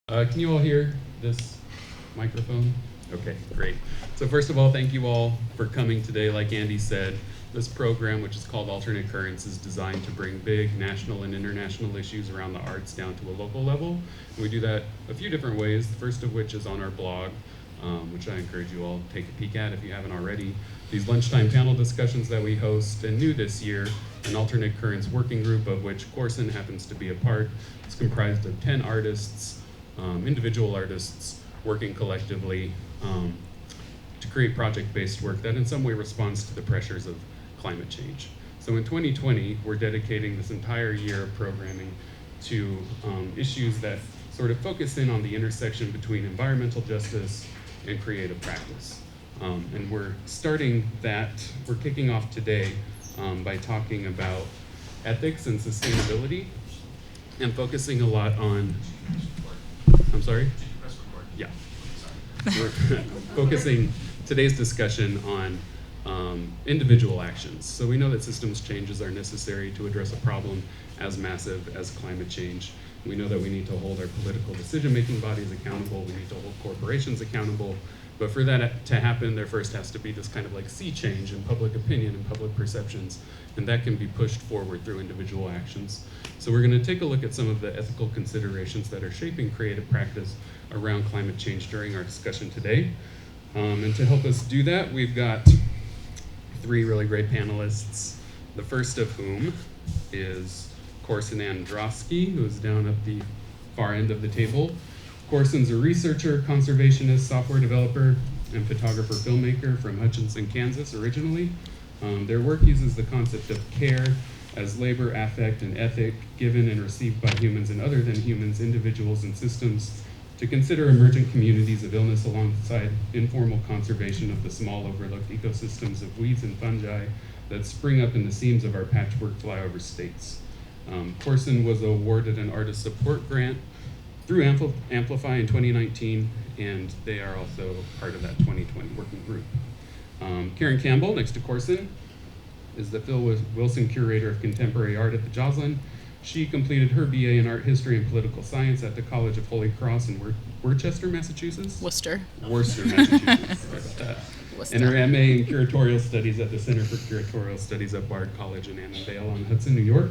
Can you all hear this microphone? Okay, great. So first of all, thank you all for coming today. Like Andy said, this program, which is called Alternate Currents, is designed to bring big national and international issues around the arts down to a local level. And we do that a few different ways, the first of which is on our blog, which I encourage you all to take a peek at if you haven't already. These lunchtime panel discussions that we host, and new this year, an Alternate Currents working group of which Corson happens to be a part. It's comprised of 10 artists, individual artists working collectively to create project-based work that in some way responds to the pressures of climate change. So in 2020, we're dedicating this entire year of programming to issues that sort of focus in on the intersection between environmental justice and creative practice. And we're kicking off today by talking about ethics and sustainability and focusing a lot on, I'm sorry? Yeah. We're focusing today's discussion on individual actions. So we know that systems changes are necessary to address a problem as massive as climate change. We know that we need to hold our political decision-making bodies accountable. We need to hold corporations accountable. But for that to happen, there first has to be this kind of like sea change in public opinion and public perceptions. And that can be pushed forward through individual actions. So we're going to take a look at some of the ethical considerations that are shaping creative practice around climate change during our discussion today. And to help us do that, we've got three really great panelists, the first of whom is Corson Androski, who is down at the far end of the table. Corson's a researcher, conservationist, software developer, and photographer-filmmaker from Hutchinson, Kansas originally. Their work uses the concept of care as labor, affect, and ethic given and received by humans and other than humans, individuals, and systems to consider emergent communities of illness alongside informal conservation of the small overlooked ecosystems of weeds and fungi that spring up in the seams of our patchwork flyover states. Corson was awarded an artist support grant through Amplify in 2019, and they are also part of that 2020 working group. Karin Campbell, next to Corson, is the Phil Wilson Curator of Contemporary Art at the Youthled. She completed her BA in Art History and Political Science at the College of Holy Cross in Worcester, Massachusetts? Worcester, Massachusetts. Sorry about that. And her MA in Curatorial Studies at the Center for Curatorial Studies at Bard College in Annandale on Hudson, New York.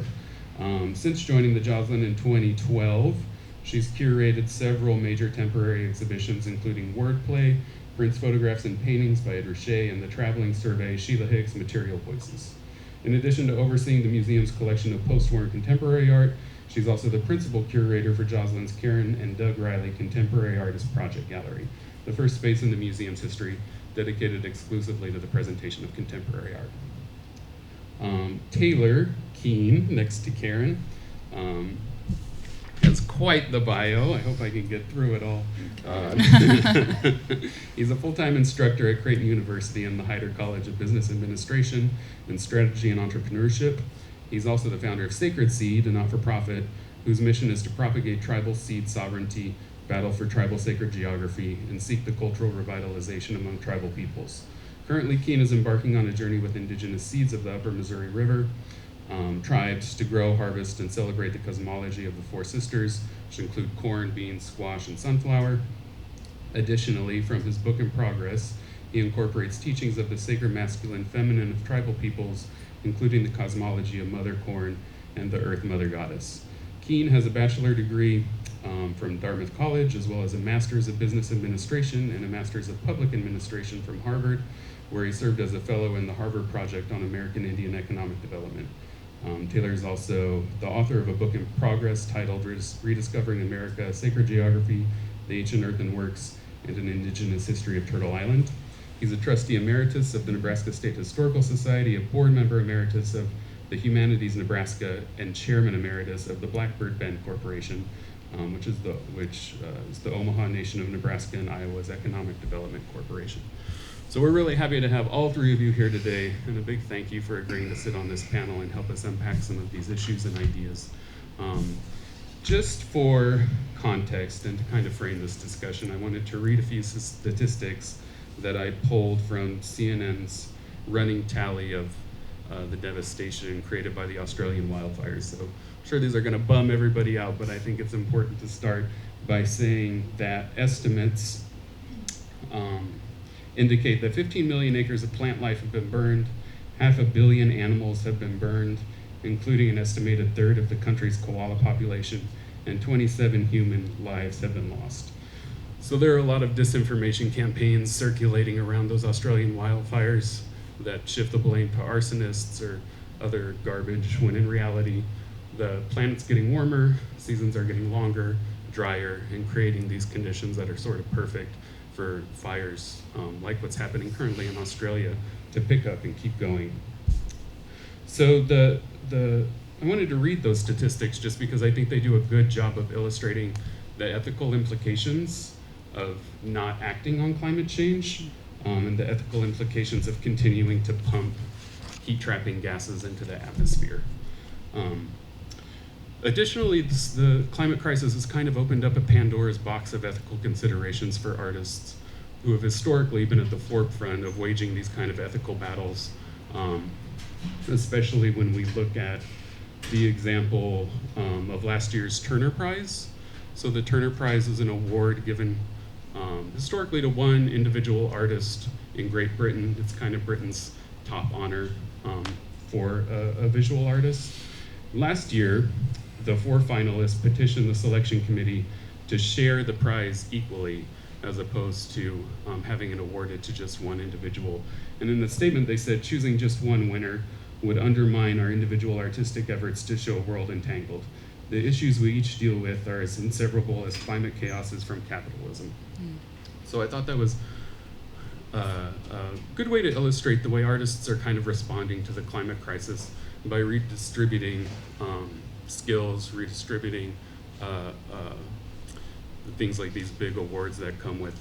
Since joining the Youthled in 2012, she's curated several major temporary exhibitions, including Wordplay, Prints, Photographs, and Paintings by Ed Ruscha, and the traveling survey Sheila Hicks, Material Voices. In addition to overseeing the museum's collection of post-war and contemporary art, she's also the principal curator for Youthled's Karin and Doug Riley Contemporary Artist Project Gallery, the first space in the museum's history dedicated exclusively to the presentation of contemporary art. Taylor Keene, next to Karin, has quite the bio. I hope I can get through it all. He's a full-time instructor at Creighton University and the Hyder College of Business Administration and Strategy and Entrepreneurship. He's also the founder of Sacred Seed, a not-for-profit whose mission is to propagate tribal seed sovereignty, battle for tribal sacred geography, and seek the cultural revitalization among tribal peoples. Currently, Keene is embarking on a journey with indigenous seeds of the upper Missouri River, tribes to grow, harvest, and celebrate the cosmology of the Four Sisters, which include corn, beans, squash, and sunflower. Additionally, from his book in progress, he incorporates teachings of the sacred masculine feminine of tribal peoples, including the cosmology of Mother Corn and the Earth Mother Goddess. Keene has a bachelor degree from Dartmouth College, as well as a master's of business administration and a master's of public administration from Harvard, where he served as a fellow in the Harvard Project on American Indian Economic Development. Taylor is also the author of a book in progress titled Rediscovering America, Sacred Geography, the Ancient Earthen Works, and an Indigenous History of Turtle Island. He's a trustee emeritus of the Nebraska State Historical Society, a board member emeritus of the Humanities Nebraska, and chairman emeritus of the Blackbird Bend Corporation, which is the Omaha Nation of Nebraska and Iowa's Economic Development Corporation. So we're really happy to have all three of you here today, and a big thank you for agreeing to sit on this panel and help us unpack some of these issues and ideas. Just for context and to kind of frame this discussion, I wanted to read a few statistics that I pulled from CNN's running tally of the devastation created by the Australian wildfires. So I'm sure these are going to bum everybody out, but I think it's important to start by saying that estimates indicate that 15 million acres of plant life have been burned, 500 million animals have been burned, including an estimated third of the country's koala population, and 27 human lives have been lost. So there are a lot of disinformation campaigns circulating around those Australian wildfires that shift the blame to arsonists or other garbage, when in reality, the planet's getting warmer, seasons are getting longer, drier, and creating these conditions that are sort of perfect for fires, like what's happening currently in Australia, to pick up and keep going. So I wanted to read those statistics just because I think they do a good job of illustrating the ethical implications of not acting on climate change, and the ethical implications of continuing to pump heat-trapping gases into the atmosphere. Additionally, the climate crisis has kind of opened up a Pandora's box of ethical considerations for artists who have historically been at the forefront of waging these kind of ethical battles, especially when we look at the example of last year's Turner Prize. So the Turner Prize is an award given historically to one individual artist in Great Britain. It's kind of Britain's top honor for a visual artist. Last year, the 4 finalists petitioned the selection committee to share the prize equally, as opposed to having it awarded to just one individual. And in the statement, they said choosing just one winner would undermine our individual artistic efforts to show a world entangled. The issues we each deal with are as inseparable as climate chaoses from capitalism. So I thought that was a good way to illustrate the way artists are kind of responding to the climate crisis by redistributing skills, redistributing things like these big awards that come with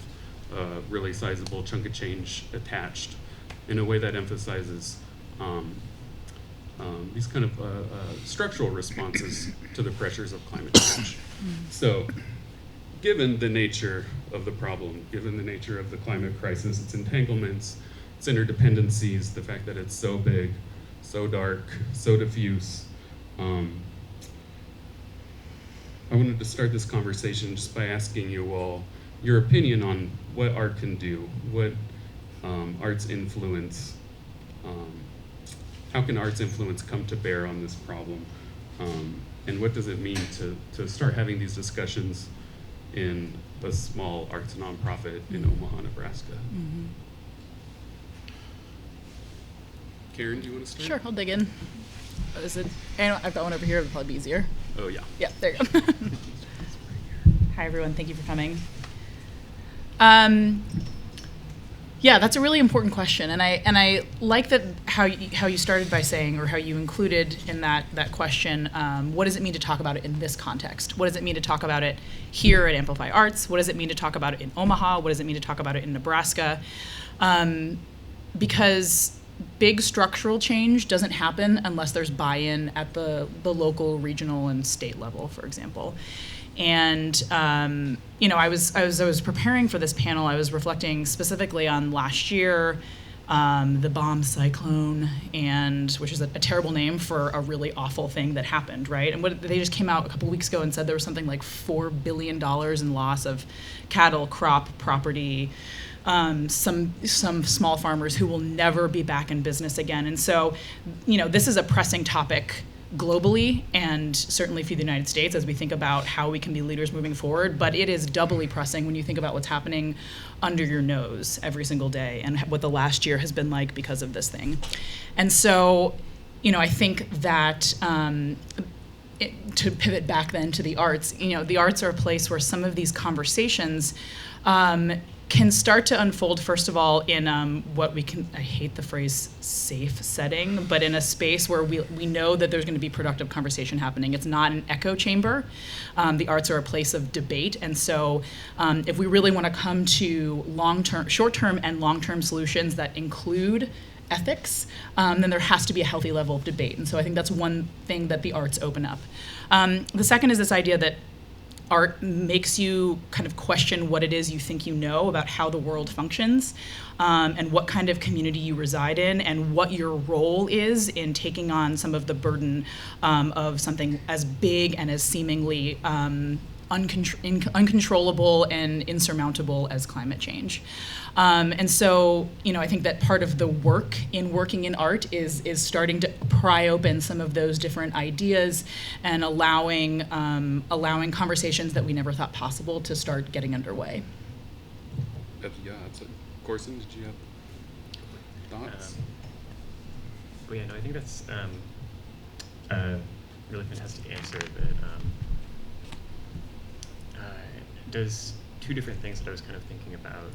a really sizable chunk of change attached in a way that emphasizes these kind of structural responses to the pressures of climate change. So, given the nature of the problem, given the nature of the climate crisis, its entanglements, its interdependencies, the fact that it's so big, so dark, so diffuse, I wanted to start this conversation just by asking you all your opinion on what art can do, what art's influence, how can art's influence come to bear on this problem, and what does it mean to start having these discussions in a small arts nonprofit in Omaha, Nebraska? Karin, do you want to start? Sure, I'll dig in. Is it? I've got one over here. It'll probably be easier. Oh yeah. Yeah, there you go. Hi everyone. Thank you for coming. Yeah, that's a really important question, and I like that how you started by saying, or how you included in that question, what does it mean to talk about it in this context? What does it mean to talk about it here at Amplify Arts? What does it mean to talk about it in Omaha? What does it mean to talk about it in Nebraska? Because big structural change doesn't happen unless there's buy-in at the local, regional, and state level, for example. And I was preparing for this panel. I was reflecting specifically on last year, the bomb cyclone, which is a terrible name for a really awful thing that happened, right? And they just came out a couple weeks ago and said there was something like $4 billion in loss of cattle, crop, property. Some small farmers who will never be back in business again. And so, this is a pressing topic globally, and certainly for the United States as we think about how we can be leaders moving forward, but it is doubly pressing when you think about what's happening under your nose every single day and what the last year has been like because of this thing. And so, I think that to pivot back then to the arts, the arts are a place where some of these conversations can start to unfold, first of all, in I hate the phrase safe setting, but in a space where we know that there's going to be productive conversation happening. It's not an echo chamber. The arts are a place of debate. And so if we really want to come to short-term and long-term solutions that include ethics, then there has to be a healthy level of debate. And so I think that's one thing that the arts open up. The second is this idea that art makes you kind of question what it is you think you know about how the world functions, and what kind of community you reside in, and what your role is in taking on some of the burden of something as big and as seemingly uncontrollable and insurmountable as climate change. And so, I think that part of the work in working in art is starting to pry open some of those different ideas and allowing conversations that we never thought possible to start getting underway. Yeah, that's it. Corson, did you have thoughts? Well, yeah, no, I think that's a really fantastic answer that does two different things that I was kind of thinking about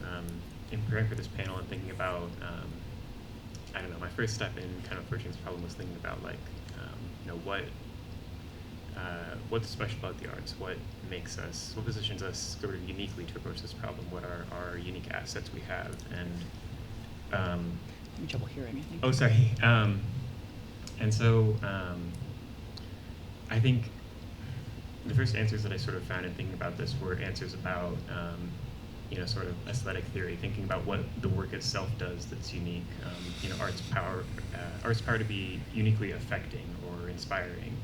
in preparing for this panel and thinking about, I don't know, my first step in kind of approaching this problem was thinking about what's special about the arts, what positions us sort of uniquely to approach this problem, what are our unique assets we have, and Having trouble hearing anything. oh, sorry. And so I think the first answers that I sort of found in thinking about this were answers about, sort of aesthetic theory, thinking about what the work itself does that's unique. Art's power to be uniquely affecting or inspiring,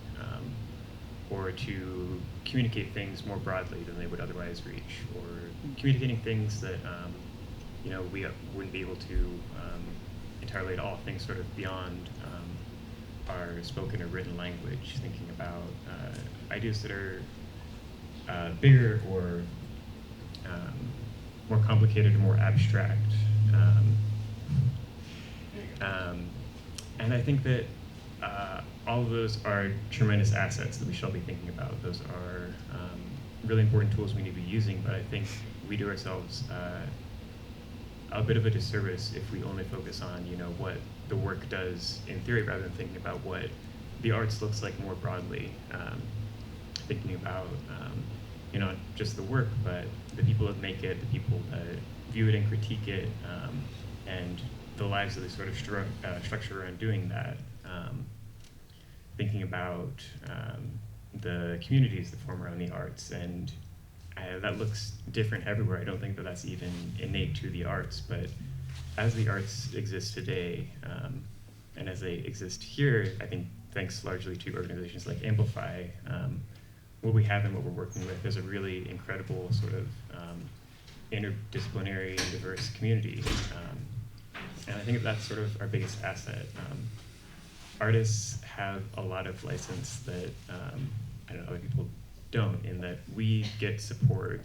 or to communicate things more broadly than they would otherwise reach, or communicating things that we wouldn't be able to entirely at all, things sort of beyond our spoken or written language, thinking about ideas that are bigger or more complicated or more abstract. And I think that all of those are tremendous assets that we shall be thinking about. Those are really important tools we need to be using, but I think we do ourselves a bit of a disservice if we only focus on what the work does in theory rather than thinking about what the arts looks like more broadly. Thinking about not just the work, but the people that make it, the people that view it and critique it, and the lives that they sort of structure around doing that. Thinking about the communities that form around the arts, and that looks different everywhere. I don't think that that's even innate to the arts, but as the arts exist today, and as they exist here, I think thanks largely to organizations like Amplify, what we have and what we're working with is a really incredible sort of interdisciplinary and diverse community. And I think that's sort of our biggest asset. Artists have a lot of license that other people don't, in that we get support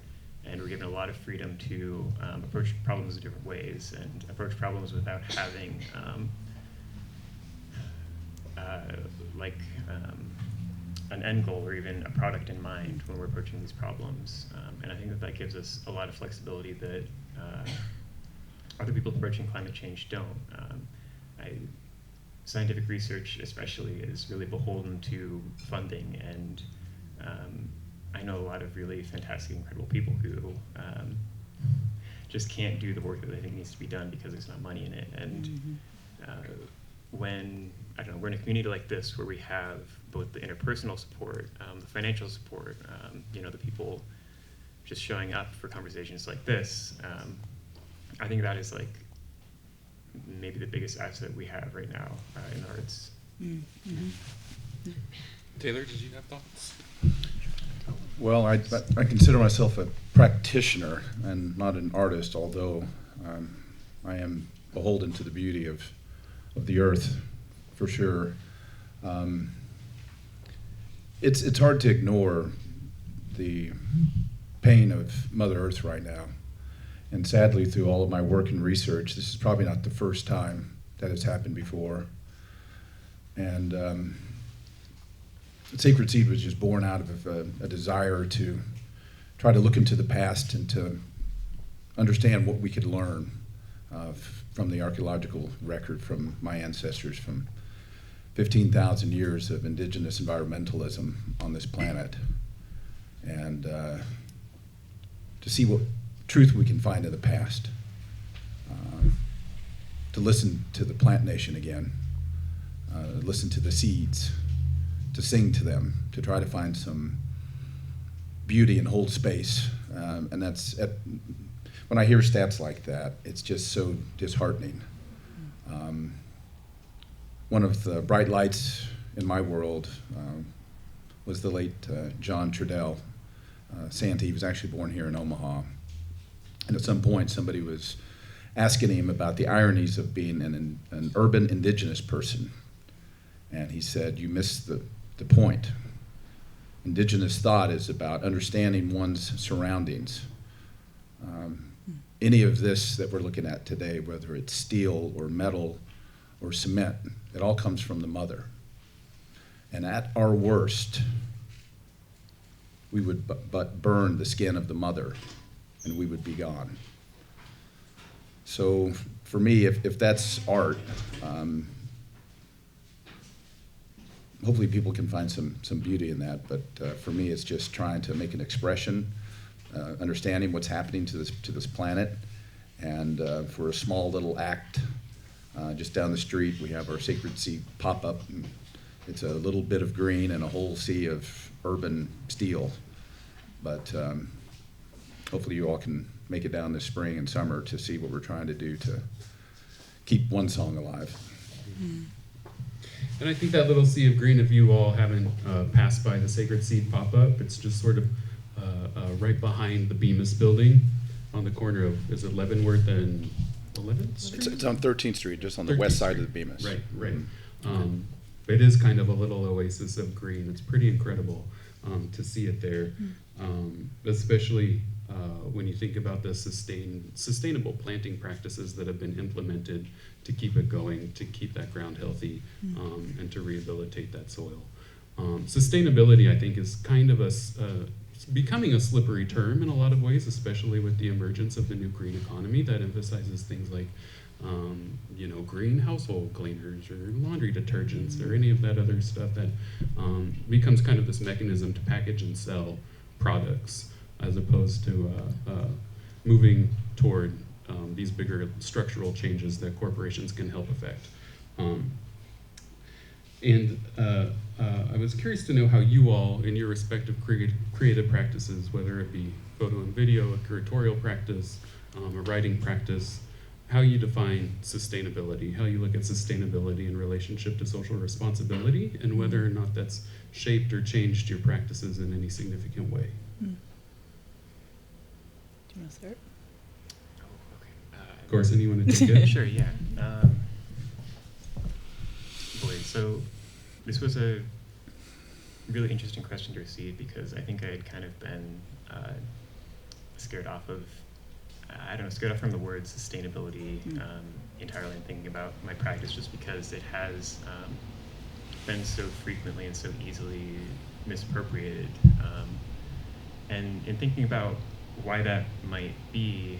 and we're given a lot of freedom to approach problems in different ways and approach problems without having an end goal or even a product in mind when we're approaching these problems. And I think that gives us a lot of flexibility that other people approaching climate change don't. Scientific research especially is really beholden to funding, and I know a lot of really fantastic, incredible people who just can't do the work that they think needs to be done because there's not money in it. And when we're in a community like this where we have both the interpersonal support, the financial support, the people just showing up for conversations like this, I think that is maybe the biggest asset we have right now in the arts. Taylor, did you have thoughts? Well, I consider myself a practitioner and not an artist, although I am beholden to the beauty of the earth, for sure. It's hard to ignore the pain of Mother Earth right now. And sadly, through all of my work and research, this is probably not the first time that has happened before. And Sacred Seed was just born out of a desire to try to look into the past and to understand what we could learn from the archaeological record from my ancestors, from 15,000 years of indigenous environmentalism on this planet, and to see what truth we can find in the past, to listen to the plant nation again, listen to the seeds, to sing to them, to try to find some beauty and hold space. And when I hear stats like that, it's just so disheartening. One of the bright lights in my world was the late John Trudell, Santi. He was actually born here in Omaha. And at some point, somebody was asking him about the ironies of being an urban indigenous person. And he said, you missed the point. Indigenous thought is about understanding one's surroundings. Any of this that we're looking at today, whether it's steel or metal or cement, it all comes from the mother. And at our worst, we would but burn the skin of the mother and we would be gone. So for me, if that's art, hopefully people can find some beauty in that, but for me it's just trying to make an expression, understanding what's happening to this planet, and for a small little act, just down the street we have our Sacred Seed pop-up. It's a little bit of green and a whole sea of urban steel, but hopefully you all can make it down this spring and summer to see what we're trying to do to keep one song alive. And I think that little sea of green, if you all haven't passed by the Sacred Seed pop-up, it's just sort of right behind the Bemis building on the corner of, is it Leavenworth and 11th Street? It's on 13th Street, just on the west side of the Bemis. Right. It is kind of a little oasis of green. It's pretty incredible to see it there, especially when you think about the sustainable planting practices that have been implemented to keep it going, to keep that ground healthy, and to rehabilitate that soil. Sustainability, I think, is kind of becoming a slippery term in a lot of ways, especially with the emergence of the new green economy that emphasizes things like green household cleaners or laundry detergents or any of that other stuff that becomes kind of this mechanism to package and sell products, as opposed to moving toward these bigger structural changes that corporations can help affect. I was curious to know how you all, in your respective creative practices, whether it be photo and video, a curatorial practice, a writing practice, how you define sustainability, how you look at sustainability in relationship to social responsibility, and whether or not that's shaped or changed your practices in any significant way. Do you want to start? Corson, you want to take it? Sure, yeah. So this was a really interesting question to receive, because I think I had kind of been scared off from the word sustainability entirely, and thinking about my practice, just because it has been so frequently and so easily misappropriated. And in thinking about why that might be,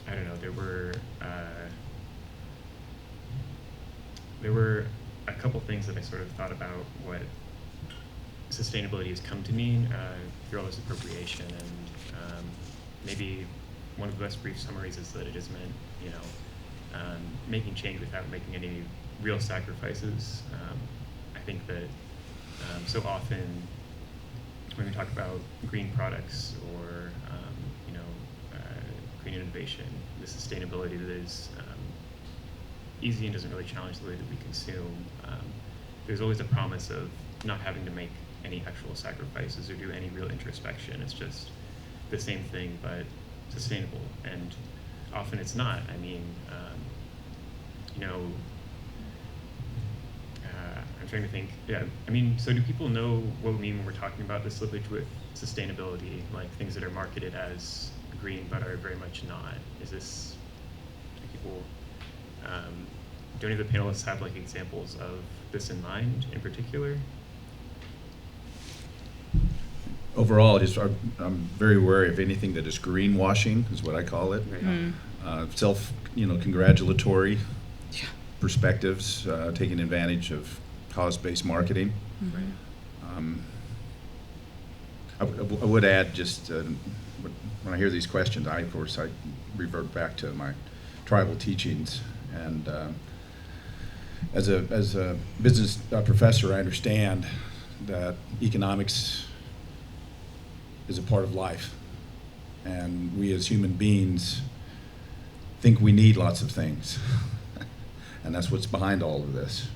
I don't know, there were a couple things that I sort of thought about what sustainability has come to mean through all this appropriation, and maybe one of the best brief summaries is that it has meant, making change without making any real sacrifices. I think that so often when we talk about green products or green innovation, the sustainability that is easy and doesn't really challenge the way that we consume, there's always a promise of not having to make any actual sacrifices or do any real introspection. It's just the same thing, but sustainable. And often it's not. I mean, I'm trying to think. Yeah, I mean, so do people know what we mean when we're talking about the slippage with sustainability, like things that are marketed as green but are very much not? Is this, do people, do any of the panelists have like examples of this in mind in particular? Overall, I'm very aware of anything that is greenwashing, is what I call it. Self-congratulatory perspectives, taking advantage of cause-based marketing. I would add, just when I hear these questions, I revert back to my tribal teachings, and as a business professor, I understand that economics is a part of life, and we as human beings think we need lots of things, and that's what's behind all of this.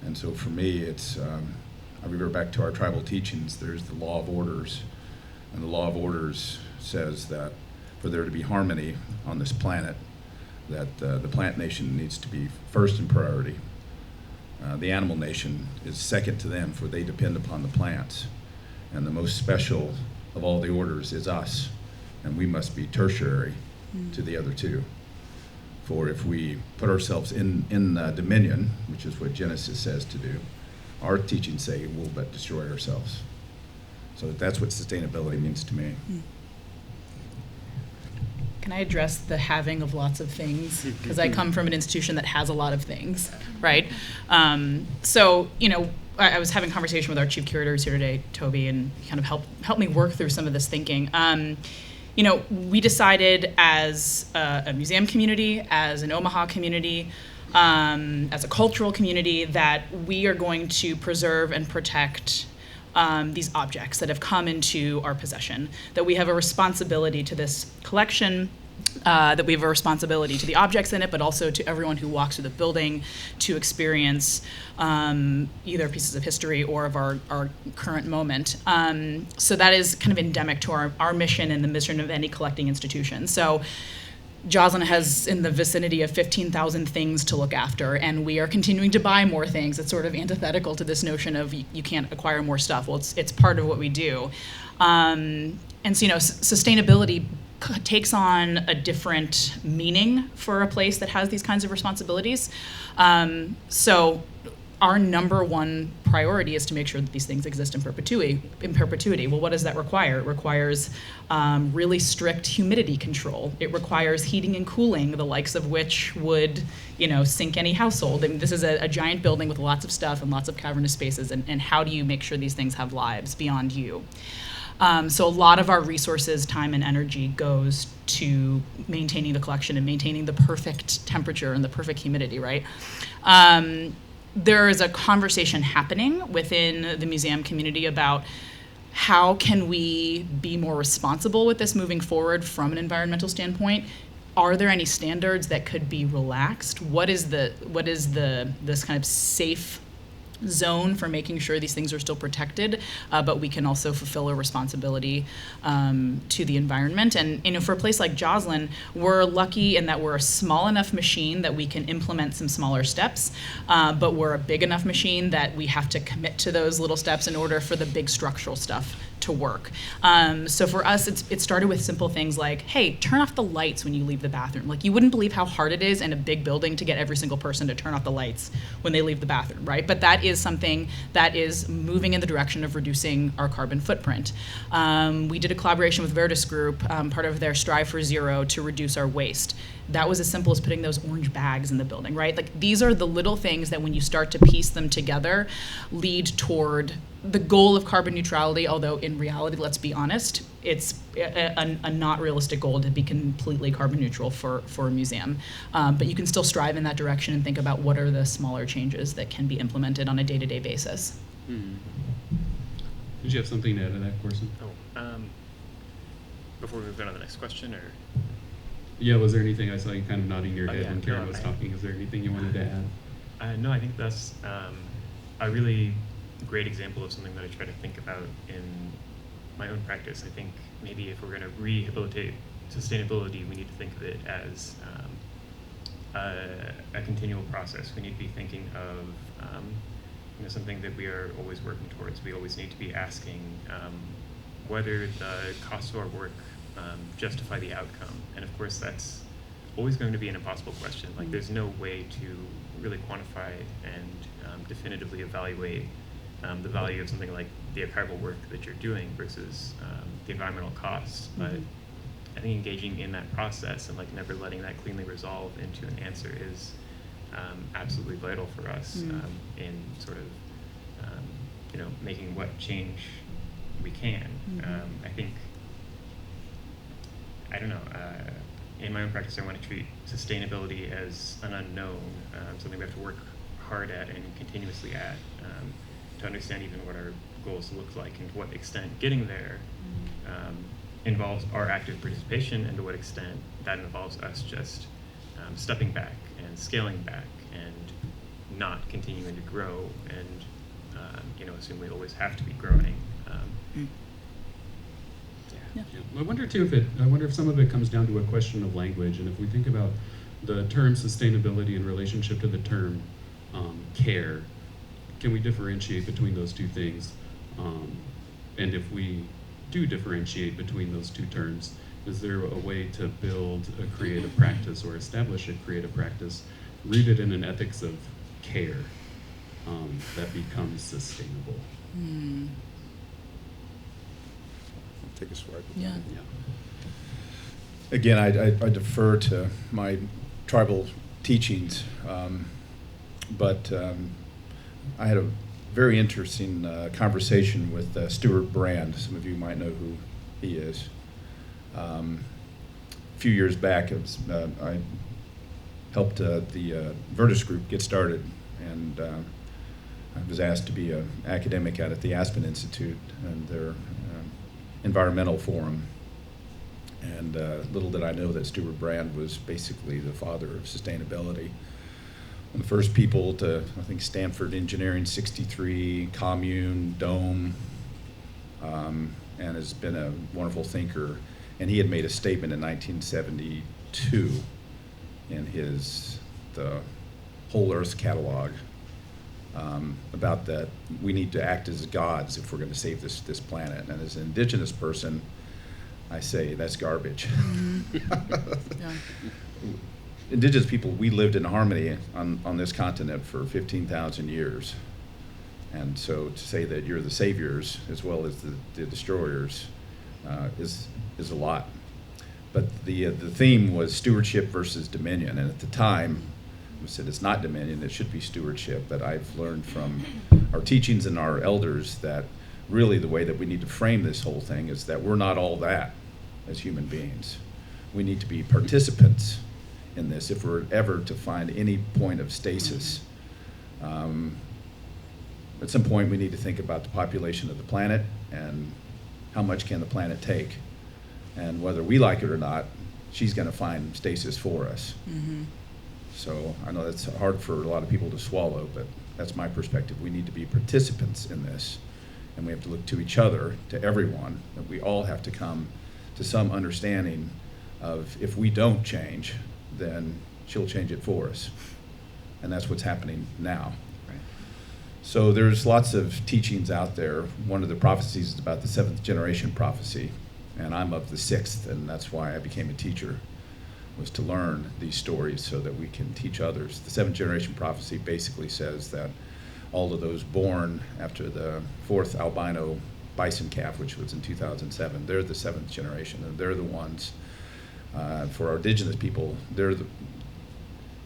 And so for me, it's I revert back to our tribal teachings. There's the law of orders, and the law of orders says that for there to be harmony on this planet, that the plant nation needs to be first in priority. The animal nation is second to them, for they depend upon the plants. And the most special of all the orders is us, and we must be tertiary to the other two. For if we put ourselves in dominion, which is what Genesis says to do, our teachings say we'll but destroy ourselves. So that's what sustainability means to me. Can I address the having of lots of things? Because I come from an institution that has a lot of things, right? So, I was having a conversation with our chief curators here today, Toby, and he kind of helped me work through some of this thinking. We decided as a museum community, as an Omaha community, as a cultural community, that we are going to preserve and protect these objects that have come into our possession, that we have a responsibility to this collection, that we have a responsibility to the objects in it, but also to everyone who walks through the building to experience either pieces of history or of our current moment. So that is kind of endemic to our mission and the mission of any collecting institution. So Joslyn has in the vicinity of 15,000 things to look after, and we are continuing to buy more things. It's sort of antithetical to this notion of you can't acquire more stuff. Well, it's part of what we do. And so, sustainability takes on a different meaning for a place that has these kinds of responsibilities. So our number one priority is to make sure that these things exist in perpetuity. Well, what does that require? It requires really strict humidity control. It requires heating and cooling, the likes of which would, sink any household. I mean, this is a giant building with lots of stuff and lots of cavernous spaces, and how do you make sure these things have lives beyond you? So a lot of our resources, time, and energy goes to maintaining the collection and maintaining the perfect temperature and the perfect humidity, right? There is a conversation happening within the museum community about how can we be more responsible with this moving forward from an environmental standpoint. Are there any standards that could be relaxed? What is this kind of safe zone for making sure these things are still protected, but we can also fulfill a responsibility to the environment. And for a place like Joslyn, we're lucky in that we're a small enough machine that we can implement some smaller steps, but we're a big enough machine that we have to commit to those little steps in order for the big structural stuff to work. So for us, it started with simple things like, hey, turn off the lights when you leave the bathroom. Like, you wouldn't believe how hard it is in a big building to get every single person to turn off the lights when they leave the bathroom, right? But that is something that is moving in the direction of reducing our carbon footprint. We did a collaboration with Verdis Group, part of their Strive for Zero, to reduce our waste. That was as simple as putting those orange bags in the building, right? Like, these are the little things that when you start to piece them together lead toward the goal of carbon neutrality, although in reality, let's be honest, it's a not realistic goal to be completely carbon neutral for a museum. But you can still strive in that direction and think about what are the smaller changes that can be implemented on a day-to-day basis. Hmm. Did you have something to add to that, Corson? Before we move on to the next question, or? Yeah, was there anything, I saw you kind of nodding your head Yeah, when Karen no, was talking. Is there anything you wanted to add? No, I think that's a really great example of something that I try to think about in my own practice. I think maybe if we're going to rehabilitate sustainability, we need to think of it as a continual process. We need to be thinking of something that we are always working towards. We always need to be asking whether the costs of our work justify the outcome. And of course, that's always going to be an impossible question. Like, there's no way to really quantify and definitively evaluate the value of something like the archival work that you're doing versus the environmental costs. But I think engaging in that process and never letting that cleanly resolve into an answer is absolutely vital for us in sort of making what change we can. I think, I don't know, in my own practice, I want to treat sustainability as an unknown, something we have to work hard at and continuously at, to understand even what our goals look like and to what extent getting there involves our active participation, and to what extent that involves us just stepping back and scaling back and not continuing to grow and assume we always have to be growing. Yeah. Yeah. I wonder too if some of it comes down to a question of language, and if we think about the term sustainability in relationship to the term care, can we differentiate between those two things? And if we do differentiate between those two terms, is there a way to build a creative practice or establish a creative practice rooted in an ethics of care that becomes sustainable? Take a swipe. Yeah. Yeah. Again, I defer to my tribal teachings, but I had a very interesting conversation with Stuart Brand. Some of you might know who he is. A few years back, I helped the Virtus group get started, and I was asked to be an academic out at the Aspen Institute and their environmental forum. And little did I know that Stewart Brand was basically the father of sustainability. One of the first people to, I think, Stanford Engineering 63, Commune, Dome, and has been a wonderful thinker. And he had made a statement in 1972 in the Whole Earth catalog about that we need to act as gods if we're going to save this planet. And as an indigenous person, I say that's garbage. Yeah. Indigenous people, we lived in harmony on this continent for 15,000 years. And so to say that you're the saviors as well as the destroyers is a lot. But the theme was stewardship versus dominion. And at the time, we said it's not dominion, it should be stewardship. But I've learned from our teachings and our elders that really the way that we need to frame this whole thing is that we're not all that as human beings. We need to be participants in this if we're ever to find any point of stasis. At some point we need to think about the population of the planet and how much can the planet take. And whether we like it or not, she's going to find stasis for us. So I know that's hard for a lot of people to swallow, but that's my perspective. We need to be participants in this, and we have to look to each other, to everyone, that we all have to come to some understanding of if we don't change, then she'll change it for us. And that's what's happening now. Right. So there's lots of teachings out there. One of the prophecies is about the 7th generation prophecy, and I'm of the 6th, and that's why I became a teacher, was to learn these stories so that we can teach others. The 7th generation prophecy basically says that all of those born after the 4th albino bison calf, which was in 2007, they're the 7th generation, and they're the ones, for our indigenous people, they're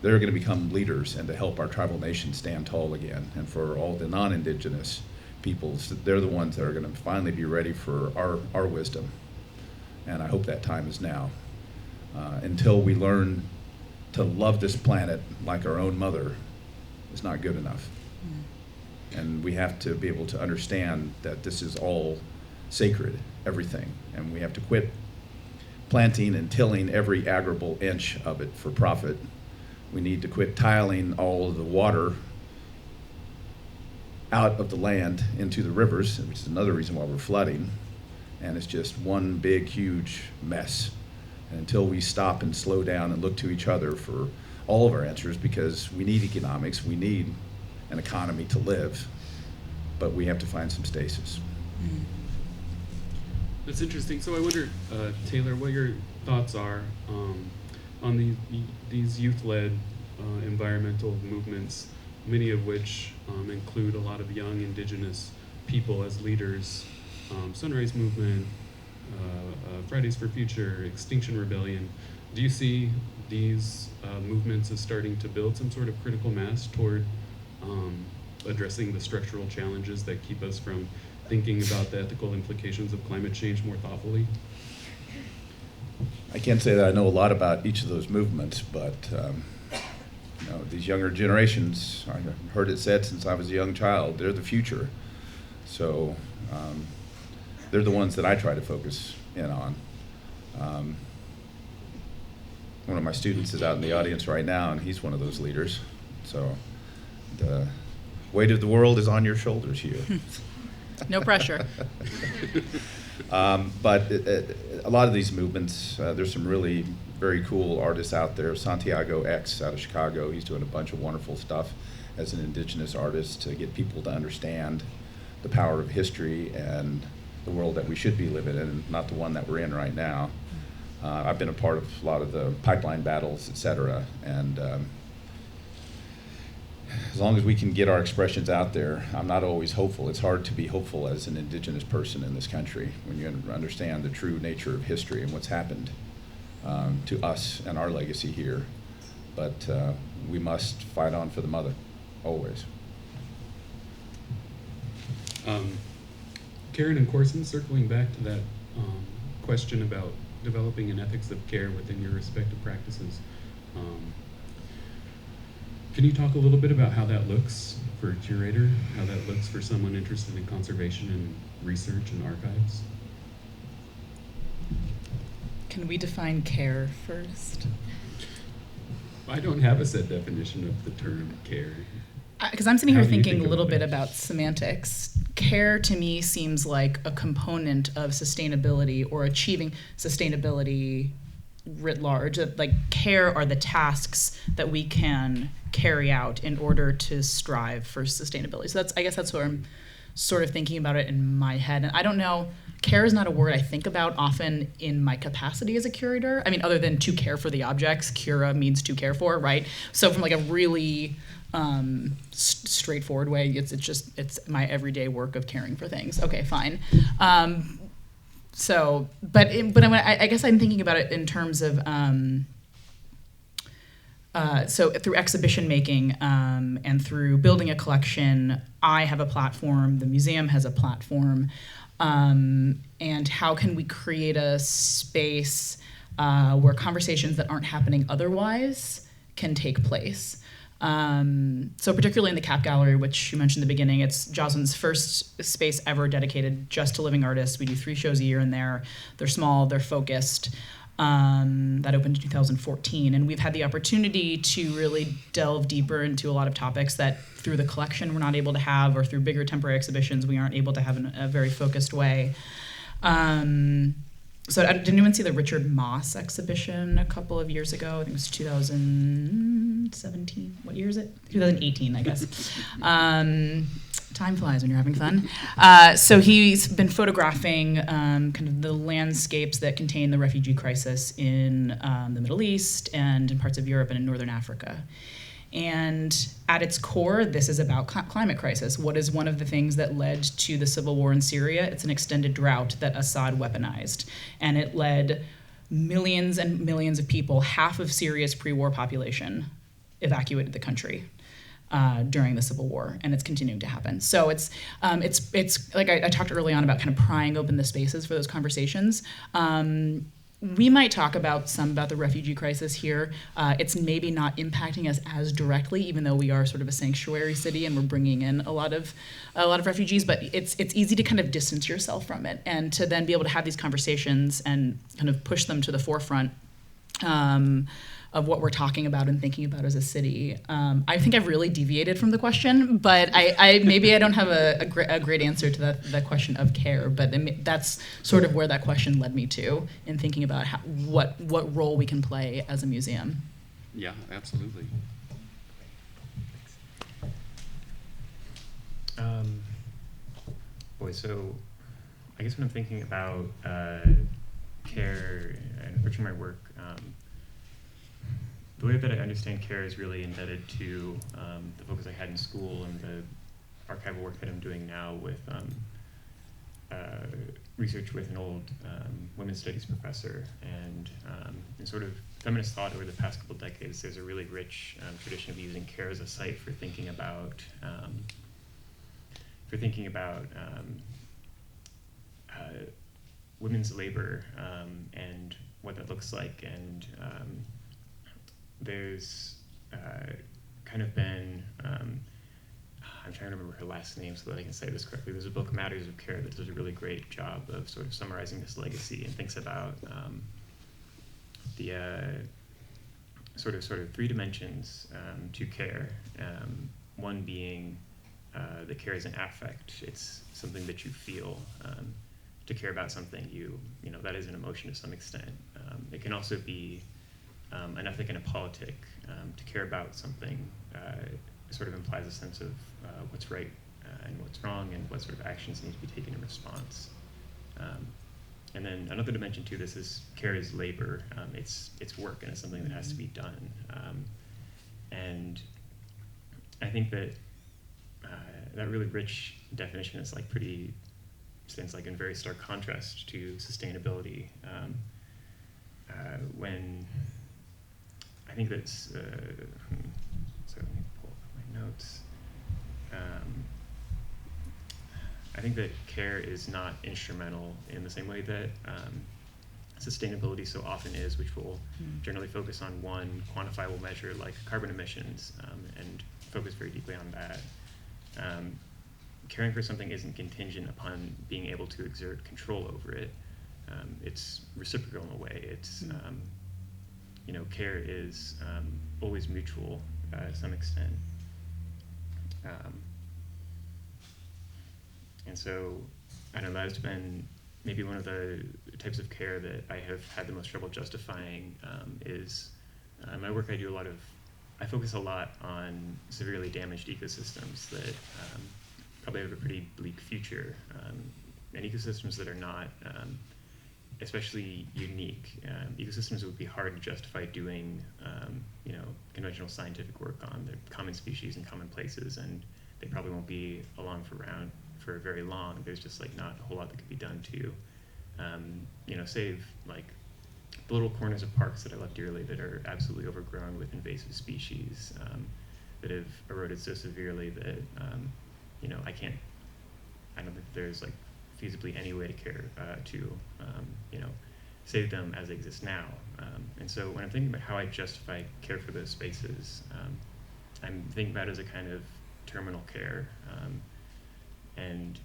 going to become leaders and to help our tribal nation stand tall again. And for all the non-indigenous peoples, they're the ones that are going to finally be ready for our wisdom. And I hope that time is now. Until we learn to love this planet like our own mother, it's not good enough. And we have to be able to understand that this is all sacred, everything. And we have to quit planting and tilling every agrable inch of it for profit. We need to quit tiling all of the water out of the land into the rivers, which is another reason why we're flooding. And it's just one big, huge mess. And until we stop and slow down and look to each other for all of our answers, because we need economics, we need an economy to live, but we have to find some stasis. That's interesting. So I wonder, Taylor, what your thoughts are on these youth-led environmental movements, many of which include a lot of young indigenous people as leaders, Sunrise Movement, Fridays for Future, Extinction Rebellion. Do you see these movements as starting to build some sort of critical mass toward addressing the structural challenges that keep us from thinking about the ethical implications of climate change more thoughtfully? I can't say that I know a lot about each of those movements, but these younger generations, I've heard it said since I was a young child, they're the future. So they're the ones that I try to focus in on. One of my students is out in the audience right now, and he's one of those leaders. So weight of the world is on your shoulders here. No pressure. But a lot of these movements, there's some really very cool artists out there. Santiago X out of Chicago, he's doing a bunch of wonderful stuff as an indigenous artist to get people to understand the power of history and the world that we should be living in, not the one that we're in right now. I've been a part of a lot of the pipeline battles, et cetera, and as long as we can get our expressions out there, I'm not always hopeful. It's hard to be hopeful as an indigenous person in this country when you understand the true nature of history and what's happened to us and our legacy here. But we must fight on for the mother, always. Karenann Corson, circling back to that question about developing an ethics of care within your respective practices. Can you talk a little bit about how that looks for a curator, how that looks for someone interested in conservation and research and archives? Can we define care first? I don't have a set definition of the term care. Because I'm sitting here How do you thinking think a little about bit it? about semantics. Care to me seems like a component of sustainability or achieving sustainability writ large. Like, care are the tasks that we can carry out in order to strive for sustainability. So I guess that's where I'm sort of thinking about it in my head. And I don't know, care is not a word I think about often in my capacity as a curator. I mean, other than to care for the objects, cura means to care for, right? So from like a really straightforward way, it's my everyday work of caring for things. Okay, fine. I guess I'm thinking about it in terms of so through exhibition making and through building a collection, I have a platform, the museum has a platform, and how can we create a space where conversations that aren't happening otherwise can take place. So particularly in the Cap Gallery, which you mentioned in the beginning, it's Jocelyn's first space ever dedicated just to living artists. We do 3 shows a year in there. They're small, they're focused. That opened in 2014, and we've had the opportunity to really delve deeper into a lot of topics that through the collection we're not able to have, or through bigger temporary exhibitions we aren't able to have in a very focused way. So did anyone see the Richard Moss exhibition a couple of years ago? I think it was 2017. What year is it? 2018, I guess. Time flies when you're having fun. So he's been photographing kind of the landscapes that contain the refugee crisis in the Middle East and in parts of Europe and in Northern Africa. And at its core, this is about climate crisis. What is one of the things that led to the civil war in Syria? It's an extended drought that Assad weaponized. And it led millions and millions of people, half of Syria's pre-war population, evacuated the country during the civil war, and it's continuing to happen. So it's like I talked early on about kind of prying open the spaces for those conversations. We might talk about the refugee crisis here. It's maybe not impacting us as directly, even though we are sort of a sanctuary city and we're bringing in a lot of refugees. But it's easy to kind of distance yourself from it, and to then be able to have these conversations and kind of push them to the forefront of what we're talking about and thinking about as a city. I think I've really deviated from the question, but I maybe I don't have a great answer to the question of care, but that's sort of where that question led me to in thinking about what role we can play as a museum. Yeah, absolutely. So I guess when I'm thinking about care and approaching my work, the way that I understand care is really indebted to the focus I had in school and the archival work that I'm doing now with research with an old women's studies professor. And in sort of feminist thought over the past couple decades, there's a really rich tradition of using care as a site for thinking about women's labor and what that looks like. And there's kind of been, I'm trying to remember her last name so that I can say this correctly. There's a book, Matters of Care, that does a really great job of sort of summarizing this legacy and thinks about the sort of 3 dimensions to care. One being that care is an affect. It's something that you feel. To care about something, you know, that is an emotion to some extent. It can also be an ethic and a politic. To care about something sort of implies a sense of what's right and what's wrong, and what sort of actions need to be taken in response. And then another dimension to this is care is labor. It's work, and it's something that has to be done. And I think that that really rich definition is like stands like in very stark contrast to sustainability. When I think that's, so let me pull up my notes. I think that care is not instrumental in the same way that sustainability so often is, which will generally focus on one quantifiable measure like carbon emissions, and focus very deeply on that. Caring for something isn't contingent upon being able to exert control over it. It's reciprocal in a way. It's, you know, care is always mutual to some extent. And so, I don't know, that's been maybe one of the types of care that I have had the most trouble justifying is my work. I focus a lot on severely damaged ecosystems that probably have a pretty bleak future, and ecosystems that are not especially unique. Ecosystems would be hard to justify doing, you know, conventional scientific work on. They're common species and common places, and they probably won't be around for very long. There's just like not a whole lot that could be done to, you know, save like the little corners of parks that I love dearly that are absolutely overgrown with invasive species that have eroded so severely that, you know, I don't think there's like feasibly any way to care to, you know, save them as they exist now. And so when I'm thinking about how I justify care for those spaces, I'm thinking about it as a kind of terminal care, and,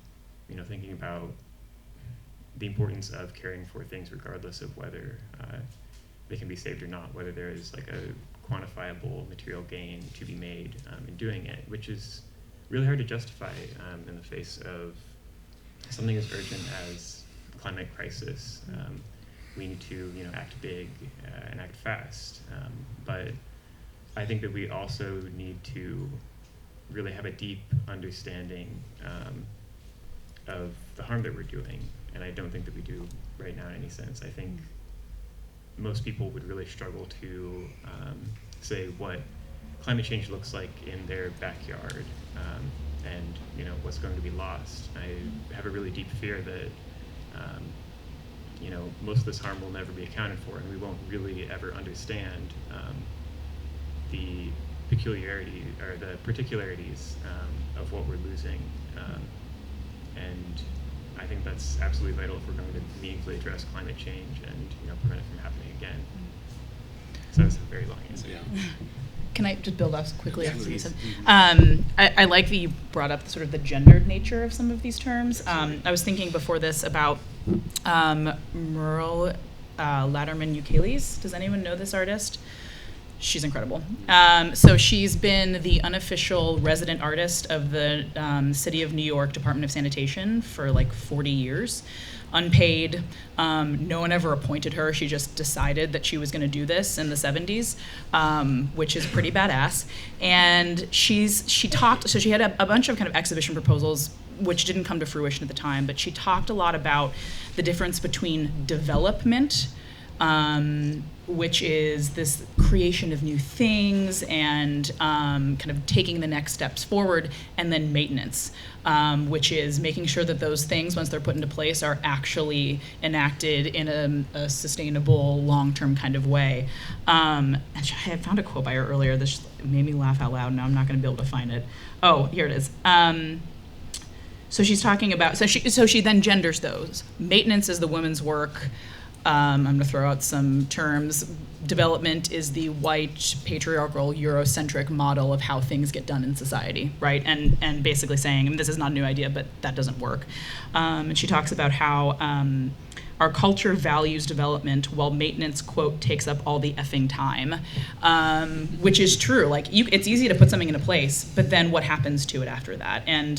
you know, thinking about the importance of caring for things regardless of whether they can be saved or not, whether there is like a quantifiable material gain to be made in doing it, which is really hard to justify in the face of something as urgent as the climate crisis. We need to, you know, act big and act fast, but I think that we also need to really have a deep understanding of the harm that we're doing, and I don't think that we do right now in any sense. I think most people would really struggle to say what climate change looks like in their backyard, and, you know, what's going to be lost. I have a really deep fear that you know, most of this harm will never be accounted for, and we won't really ever understand the peculiarity or the particularities of what we're losing, and I think that's absolutely vital if we're going to meaningfully address climate change and, you know, prevent it from happening again. So that's a very long answer. Yeah. Can I just build up quickly after you said? Please. I like that you brought up sort of the gendered nature of some of these terms. I was thinking before this about Merle Latterman Ukeles. Does anyone know this artist? She's incredible. So she's been the unofficial resident artist of the City of New York Department of Sanitation for like 40 years. Unpaid. No one ever appointed her. She just decided that she was going to do this in the 70s, which is pretty badass. And she talked, so she had a bunch of kind of exhibition proposals which didn't come to fruition at the time, but she talked a lot about the difference between development, which is this creation of new things and kind of taking the next steps forward, and then maintenance, which is making sure that those things, once they're put into place, are actually enacted in a sustainable, long-term kind of way. And I had found a quote by her earlier that made me laugh out loud. Now I'm not going to be able to find it. Oh, here it is. So she's talking about, so she then genders those. Maintenance is the woman's work. I'm going to throw out some terms. Development is the white, patriarchal, Eurocentric model of how things get done in society, right? And basically saying, and this is not a new idea, but that doesn't work. And she talks about how our culture values development while maintenance, quote, takes up all the effing time, which is true. Like, it's easy to put something into place, but then what happens to it after that? And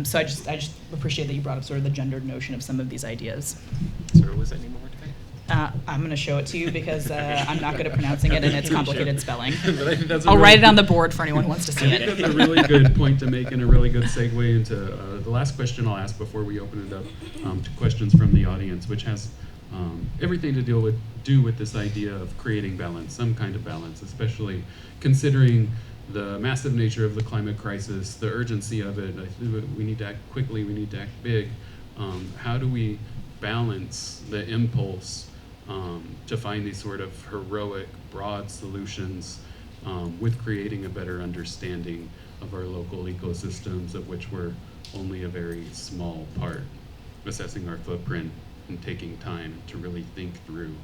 so I just appreciate that you brought up sort of the gendered notion of some of these ideas. Sorry, was that any more today? I'm going to show it to you because I'm not good at pronouncing it and it's complicated spelling. But I think that's a I'll really- write it on the board for anyone who wants to see I think it. that's a really good point to make and a really good segue into the last question I'll ask before we open it up to questions from the audience, which has everything to do with this idea of creating balance, some kind of balance, especially considering the massive nature of the climate crisis, the urgency of it. I think we need to act quickly, we need to act big. How do we balance the impulse to find these sort of heroic, broad solutions with creating a better understanding of our local ecosystems, of which we're only a very small part, assessing our footprint and taking time to really think through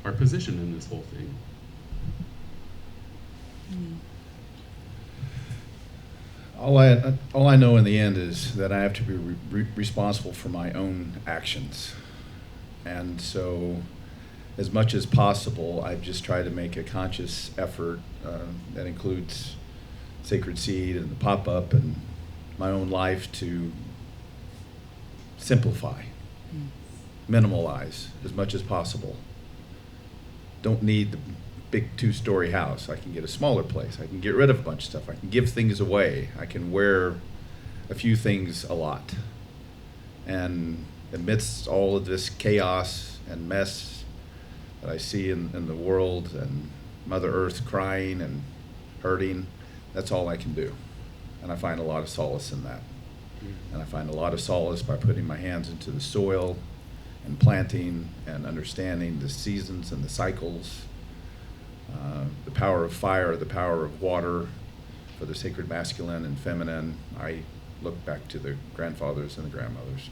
our position in this whole thing. All I know in the end is that I have to be responsible for my own actions. And so, as much as possible, I've just tried to make a conscious effort that includes Sacred Seed and the pop-up and my own life to simplify, minimalize as much as possible. Don't need the big 2-story house. I can get a smaller place. I can get rid of a bunch of stuff. I can give things away. I can wear a few things a lot. And amidst all of this chaos and mess that I see in the world and Mother Earth crying and hurting, that's all I can do. And I find a lot of solace in that. And I find a lot of solace by putting my hands into the soil and planting and understanding the seasons and the cycles, the power of fire, the power of water, for the sacred masculine and feminine. I look back to the grandfathers and the grandmothers.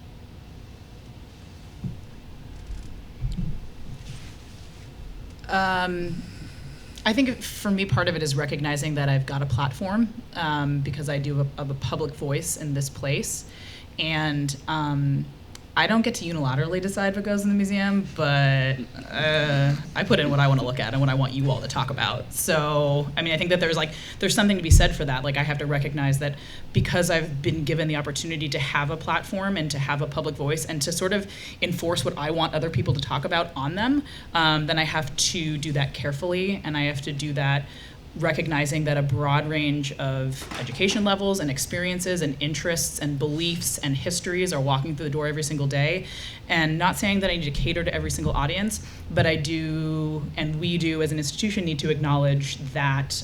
I think for me, part of it is recognizing that I've got a platform because I do have a public voice in this place. And I don't get to unilaterally decide what goes in the museum, but I put in what I want to look at and what I want you all to talk about. So, I mean, I think that there's something to be said for that. Like, I have to recognize that because I've been given the opportunity to have a platform and to have a public voice and to sort of enforce what I want other people to talk about on them, then I have to do that carefully, and I have to do that recognizing that a broad range of education levels and experiences and interests and beliefs and histories are walking through the door every single day. And not saying that I need to cater to every single audience, but I do, and we do as an institution, need to acknowledge that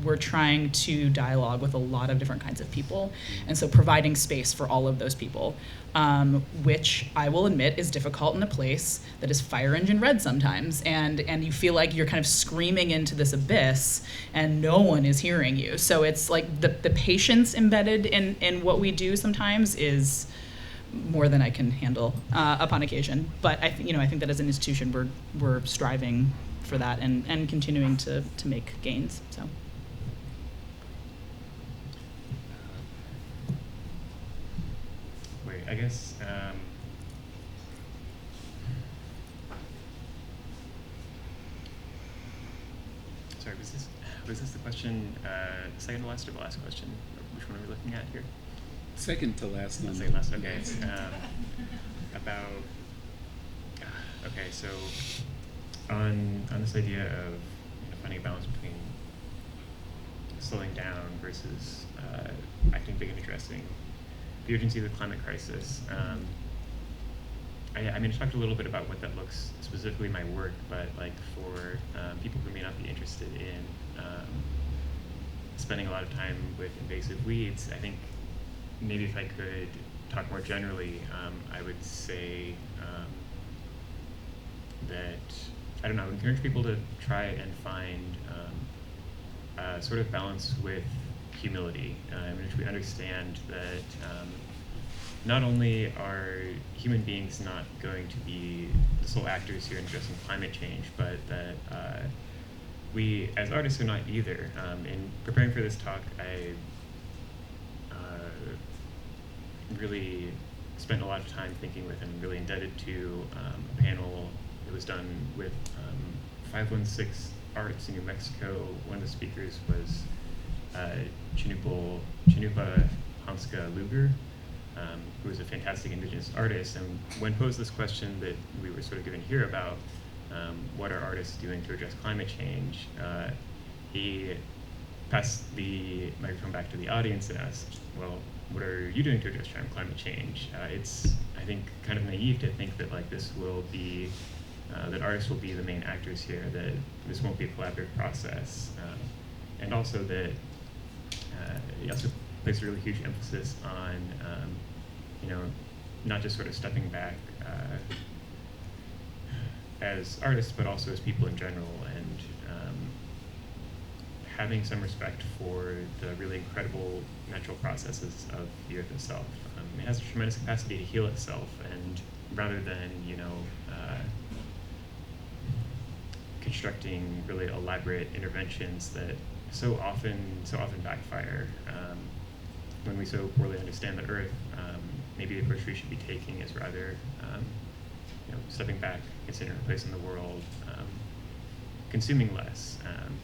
we're trying to dialogue with a lot of different kinds of people. And so providing space for all of those people, which I will admit is difficult in a place that is fire engine red sometimes. And you feel like you're kind of screaming into this abyss and no one is hearing you. So it's like the patience embedded in what we do sometimes is more than I can handle upon occasion. But I think that as an institution we're striving for that and continuing to make gains. So. I guess sorry, was this the question, second to last or the last question? Which one are we looking at here? Second to last. Second to last, okay. About, okay, so on this idea of finding a balance between slowing down versus acting big and addressing the urgency of the climate crisis. I mean, I talked a little bit about what that looks specifically in my work, but like for people who may not be interested in spending a lot of time with invasive weeds, I think maybe if I could talk more generally, I would say that, I don't know, I would encourage people to try and find a sort of balance with humility, in which we understand that not only are human beings not going to be the sole actors here in addressing climate change, but that we as artists are not either. In preparing for this talk, I really spent a lot of time thinking with, and really indebted to a panel that was done with 516 Arts in New Mexico. One of the speakers was Chinupa Hanska Luger, who is a fantastic indigenous artist. And when posed this question that we were sort of given here about what are artists doing to address climate change, he passed the microphone back to the audience and asked, well, what are you doing to address climate change? It's, I think, kind of naive to think that like this will be, that artists will be the main actors here, that this won't be a collaborative process. And also that he also placed a really huge emphasis on, you know, not just sort of stepping back as artists, but also as people in general, and having some respect for the really incredible natural processes of the earth itself. It has a tremendous capacity to heal itself, and rather than, you know, constructing really elaborate interventions that so often backfire, when we so poorly understand the earth, maybe the approach we should be taking is rather, you know, stepping back, considering our place in the world, consuming less,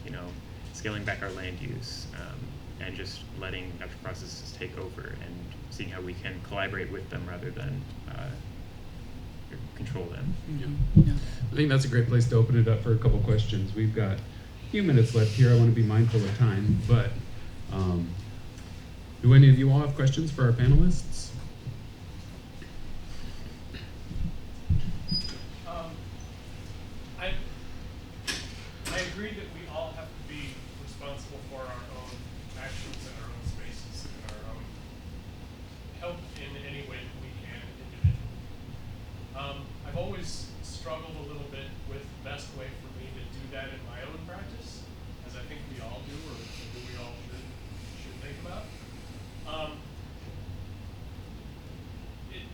you know, scaling back our land use, and just letting natural processes take over and seeing how we can collaborate with them rather than control them. Yeah. I think that's a great place to open it up for a couple questions. We've got a few minutes left here. I want to be mindful of time, but do any of you all have questions for our panelists? I agree that we all have to be responsible for our own actions in our own spaces and our own help in any way that we can individually. I've always struggled a little bit with the best way for me to do that in my own practice, as I think we all do, or that we all should think about.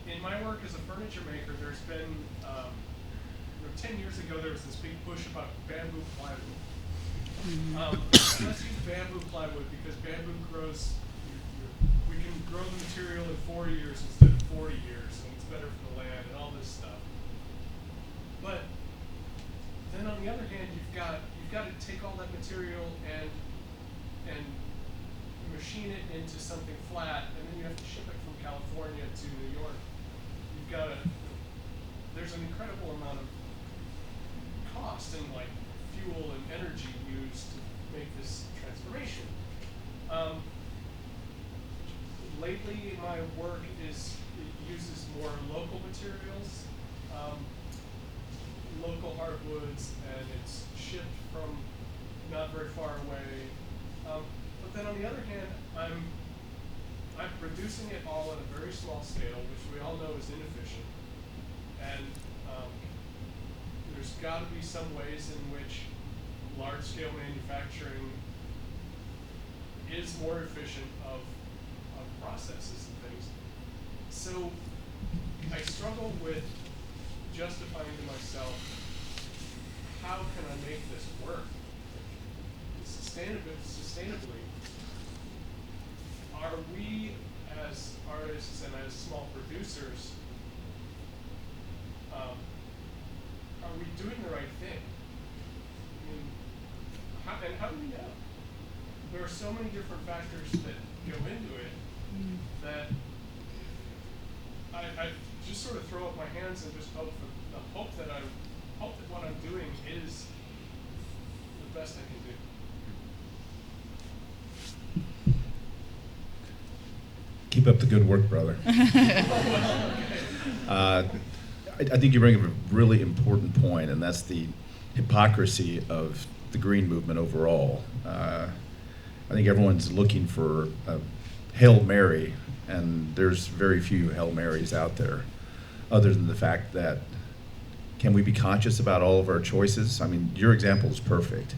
In my work as a furniture maker, there's been 10 years ago, there was this big push about bamboo plywood. Let's use bamboo plywood because bamboo grows, we can grow the material in 4 years instead of 40 years, and it's better for the land and all this stuff. But then on the other hand, you've got to take all that material and machine it into something flat, and then you have to ship it from California to New York. You've got to, there's an incredible amount of cost and like fuel and energy used to make this transformation. Lately, my work uses more local materials, local hardwoods, and it's shipped from not very far away. But then on the other hand, I'm producing it all at a very small scale, which we all know is inefficient. And there's got to be some ways in which large-scale manufacturing is more efficient of processes and things. So I struggle with justifying to myself, how can I make this work sustainably? Are we, as artists and as small producers, are we doing the right thing? I mean, how do we know? There are so many different factors that go into it that I just sort of throw up my hands and just hope that what I'm doing is the best I can do. Keep up the good work, brother. I think you bring up a really important point, and that's the hypocrisy of the green movement overall. I think everyone's looking for a Hail Mary, and there's very few Hail Marys out there, other than the fact that, can we be conscious about all of our choices? I mean, your example is perfect.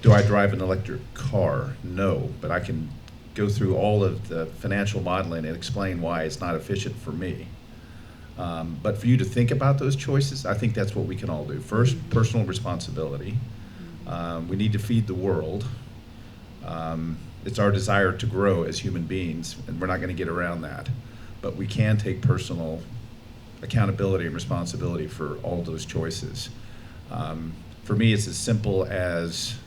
Do I drive an electric car? No, but I can go through all of the financial modeling and explain why it's not efficient for me. But for you to think about those choices, I think that's what we can all do. First, personal responsibility. We need to feed the world. it's our desire to grow as human beings, and we're not going to get around that. But we can take personal accountability and responsibility for all those choices. For me, it's as simple as,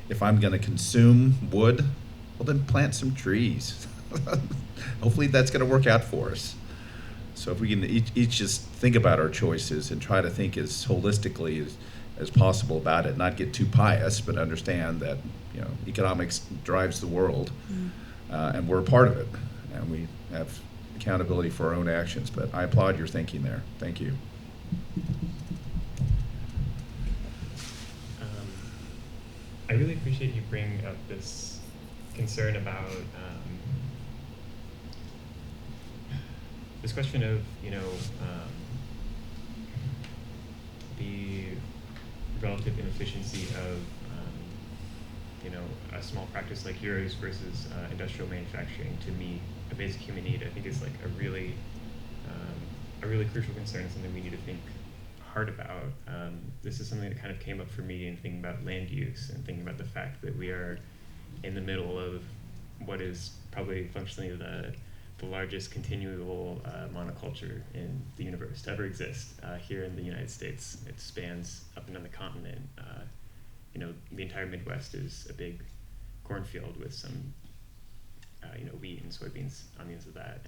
if I'm going to consume wood, well, then plant some trees. Hopefully that's going to work out for us. So if we can each just think about our choices and try to think as holistically as possible about it, not get too pious, but understand that, you know, economics drives the world, and we're a part of it, and we have accountability for our own actions. But I applaud your thinking there. Thank you. I really appreciate you bringing up this concern about this question of, you know, the relative inefficiency of, you know, a small practice like yours versus industrial manufacturing to meet a basic human need. I think is like a really crucial concern, something we need to think hard about. This is something that kind of came up for me in thinking about land use and thinking about the fact that we are in the middle of what is probably functionally the largest continual monoculture in the universe to ever exist here in the United States. It spans up and down the continent. You know, the entire Midwest is a big cornfield with some, you know, wheat and soybeans on the ends of that,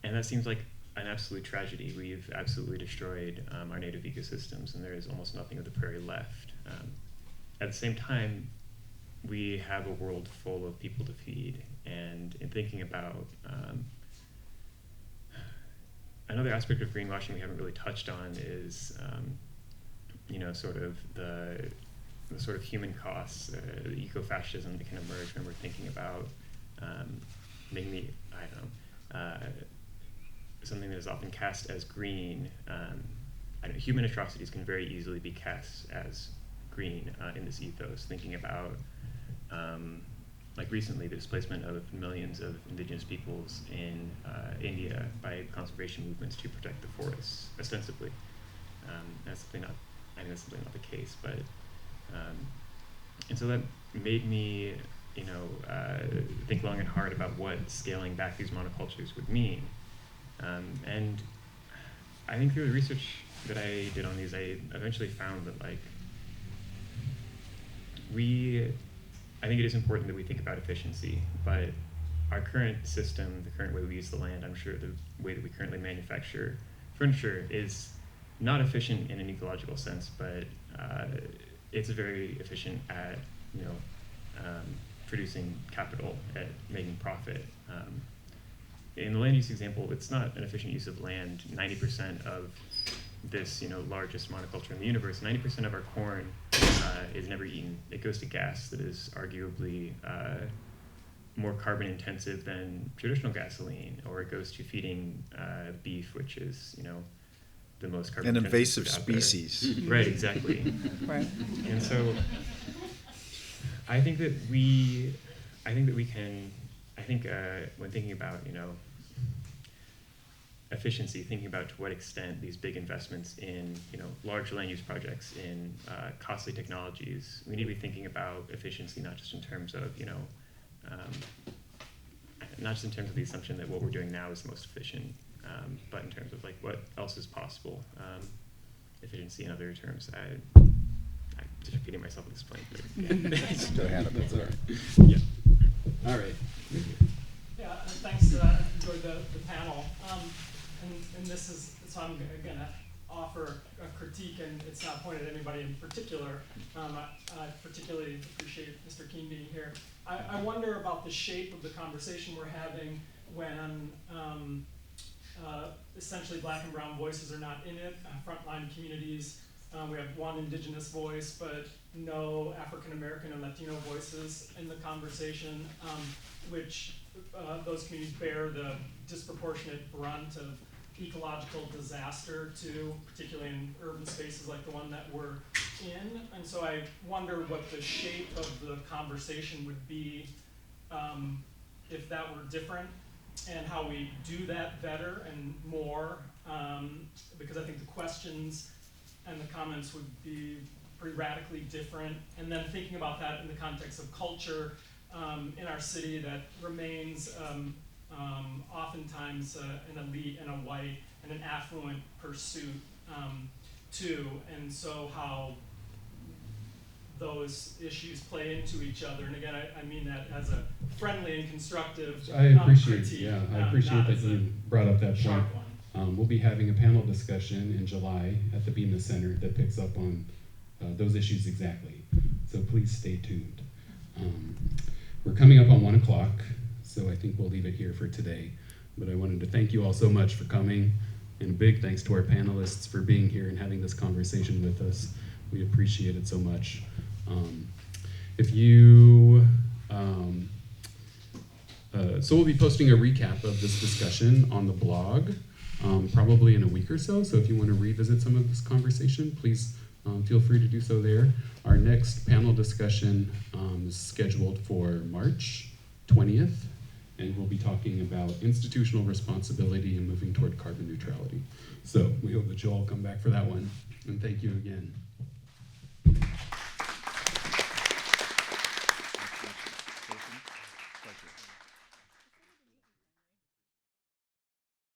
and that seems like an absolute tragedy. We've absolutely destroyed our native ecosystems, and there is almost nothing of the prairie left. At the same time, we have a world full of people to feed, and in thinking about another aspect of greenwashing we haven't really touched on is, you know, sort of the sort of human costs, the eco-fascism that can emerge when we're thinking about making the, I don't know, something that is often cast as green. I know human atrocities can very easily be cast as green in this ethos, thinking about like recently the displacement of millions of indigenous peoples in India by conservation movements to protect the forests, ostensibly. That's simply not, I think that's simply not the case, but and so that made me, you know, think long and hard about what scaling back these monocultures would mean. And I think through the research that I did on these, I eventually found that, like, I think it is important that we think about efficiency, but our current system, the current way we use the land, I'm sure the way that we currently manufacture furniture is not efficient in an ecological sense, but it's very efficient at, you know, producing capital, at making profit. In the land use example, it's not an efficient use of land. 90% of this, you know, largest monoculture in the universe, 90% of our corn is never eaten. It goes to gas that is arguably more carbon intensive than traditional gasoline, or it goes to feeding beef, which is, you know, the most carbon An intensive invasive out there. species. Right, exactly. Right. And so I think that we can, when thinking about, you know, efficiency, thinking about to what extent these big investments in, you know, large land use projects, in costly technologies, we need to be thinking about efficiency, not just in terms of, you know, not just in terms of the assumption that what we're doing now is the most efficient, but in terms of, like, what else is possible. Efficiency in other terms. I'm just repeating myself at this point. But yeah. Go ahead, that's all right. Yeah. All right. Yeah, and thanks. I enjoyed the panel. And this is, so I'm going to offer a critique, and it's not pointed at anybody in particular. I particularly appreciate Mr. Keene being here. I wonder about the shape of the conversation we're having when essentially black and brown voices are not in it. Frontline communities, we have one indigenous voice, but no African American and Latino voices in the conversation, which those communities bear the disproportionate brunt of ecological disaster too, particularly in urban spaces like the one that we're in. And so I wonder what the shape of the conversation would be if that were different, and how we do that better and more, because I think the questions and the comments would be pretty radically different. And then thinking about that in the context of culture in our city that remains oftentimes an elite and a white and an affluent pursuit too. And so how those issues play into each other. And again, I mean that as a friendly and constructive I appreciate, critique, yeah, I appreciate not that as a you brought up that point. sharp one. We'll be having a panel discussion in July at the Bemis Center that picks up on those issues exactly. So please stay tuned. We're coming up on 1 o'clock, so I think we'll leave it here for today. But I wanted to thank you all so much for coming, and a big thanks to our panelists for being here and having this conversation with us. We appreciate it so much. So we'll be posting a recap of this discussion on the blog, probably in a week or so. So if you want to revisit some of this conversation, please feel free to do so there. Our next panel discussion is scheduled for March 20th, and we'll be talking about institutional responsibility and moving toward carbon neutrality. So we hope that you'll all come back for that one, and thank you again.